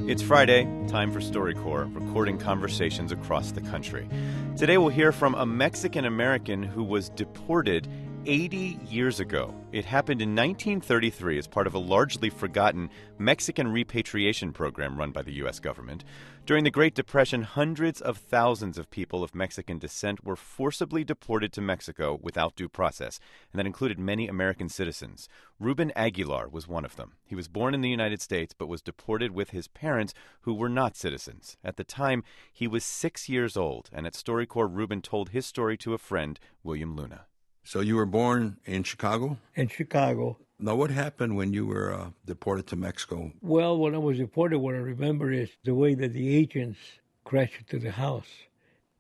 It's Friday, time for StoryCorps, recording conversations across the country. Today we'll hear from a Mexican-American who was deported 80 years ago. It happened in 1933 as part of a largely forgotten Mexican repatriation program run by the U.S. government. During the Great Depression, hundreds of thousands of people of Mexican descent were forcibly deported to Mexico without due process, and that included many American citizens. Ruben Aguilar was one of them. He was born in the United States but was deported with his parents, who were not citizens. At the time, he was 6 years old, and at StoryCorps, Ruben told his story to a friend, William Luna. So you were born in Chicago? In Chicago. Now, what happened when you were deported to Mexico? Well, when I was deported, what I remember is the way that the agents crashed into the house.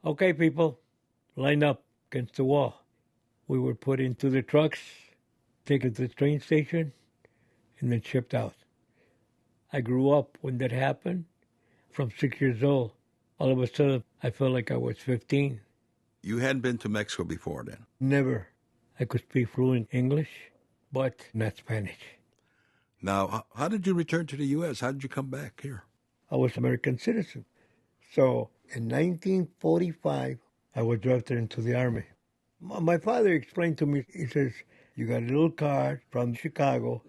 Okay, people, line up against the wall. We were put into the trucks, taken to the train station, and then shipped out. I grew up when that happened. From 6 years old, all of a sudden, I felt like I was 15. You hadn't been to Mexico before then? Never. I could speak fluent English, but not Spanish. Now, how did you return to the U.S.? How did you come back here? I was an American citizen. So in 1945, I was drafted into the Army. My father explained to me, he says, you got a little card from Chicago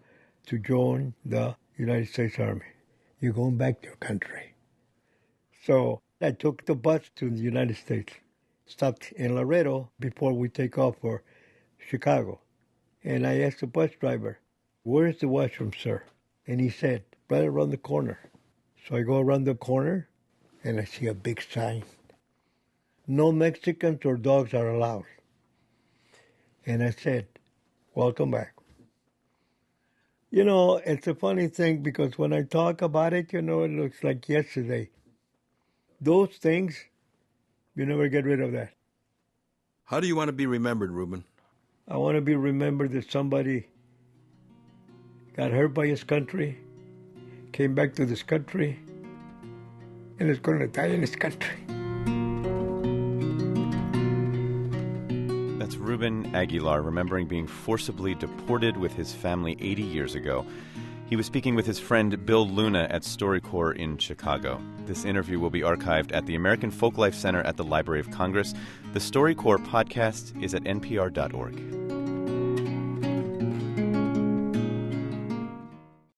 to join the United States Army. You're going back to your country. So I took the bus to the United States. Stopped in Laredo before we take off for Chicago. And I asked the bus driver, where's the washroom, sir? And he said, right around the corner. So I go around the corner, and I see a big sign. No Mexicans or dogs are allowed. And I said, welcome back. You know, it's a funny thing because when I talk about it, you know, it looks like yesterday. Those things, you never get rid of that. How do you want to be remembered, Ruben? I want to be remembered as somebody got hurt by his country, came back to this country, and is going to die in this country. That's Ruben Aguilar, remembering being forcibly deported with his family 80 years ago. He was speaking with his friend Bill Luna at StoryCorps in Chicago. This interview will be archived at the American Folklife Center at the Library of Congress. The StoryCorps podcast is at npr.org.